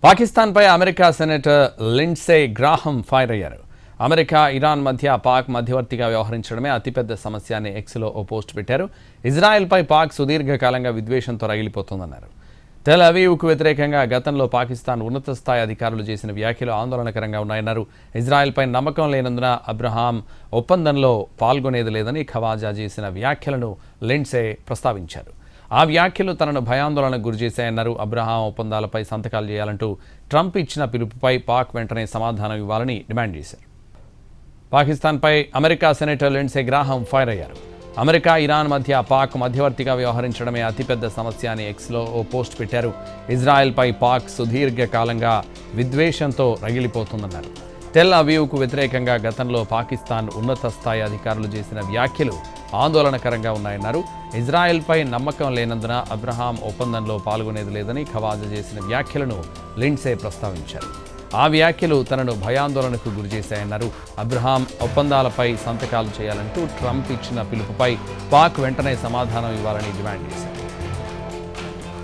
పాకిస్తాన్పై America senator Lindsey Graham fire అయ్యారు. America, Iran మధ్య పాక్ మధ్యవర్తిగా వ్యవహరించడమే అతిపెద్ద సమస్య అని ఎక్స్లో ఓ పోస్ట్ పెట్టారు. ఇజ్రాయెల్పై పాక్ సుదీర్ఘకాలంగా విద్వేషంతో రగిలిపోతోందన్నారు. టెల్ అవీవ్కు వ్యతిరేకంగా గతంలో పాకిస్తాన్ ఉన్నత స్థాయి అధికారులు చేసిన వ్యాఖ్యలు ఆందోళనకరంగా ఉన్నాయన్నారు. ఇజ్రాయెల్పై నమ్మకం లేనందున అబ్రహాం ఒప్పందంలో పాల్గొనేది లేదని ఖవాజా చేసిన వ్యాఖ్యలను లిండ్సే ప్రస్తావించారు. ఆ వ్యాఖ్యలు తనను భయాందోళనకు గురిచేశాయన్నారు. అబ్రహాం ఒప్పందాలపై సంతకాలు చేయాలంటూ ట్రంప్ ఇచ్చిన పిలుపుపై పాక్ వెంటనే సమాధానం ఇవ్వాలని డిమాండ్ చేశారు. పాకిస్తాన్పై America senator Lindsey Graham fire అయ్యారు. అమెరికా, ఇరాన్ మధ్య పాక్ మధ్యవర్తిగా వ్యవహరించడమే అతిపెద్ద సమస్య అని ఎక్స్లో ఓ పోస్ట్ పెట్టారు. ఇజ్రాయెల్పై పాక్ సుదీర్ఘకాలంగా విద్వేషంతో రగిలిపోతుందన్నారు. టెల్ అవీవ్కు వ్యతిరేకంగా గతంలో పాకిస్తాన్ ఉన్నత స్థాయి అధికారులు చేసిన వ్యాఖ్యలు ఆందోళనకరంగా ఉన్నాయన్నారు. ఇజ్రాయెల్పై నమ్మకం లేనందున అబ్రహాం ఒప్పందంలో పాల్గొనేది లేదని ఖవాజా చేసిన వ్యాఖ్యలను లిండ్సే ప్రస్తావించారు. ఆ వ్యాఖ్యలు తనను భయాందోళనకు గురిచేశాయన్నారు. అబ్రహాం ఒప్పందాలపై సంతకాలు చేయాలంటూ ట్రంప్ ఇచ్చిన పిలుపుపై పాక్ వెంటనే సమాధానం ఇవ్వాలని డిమాండ్ చేశారు.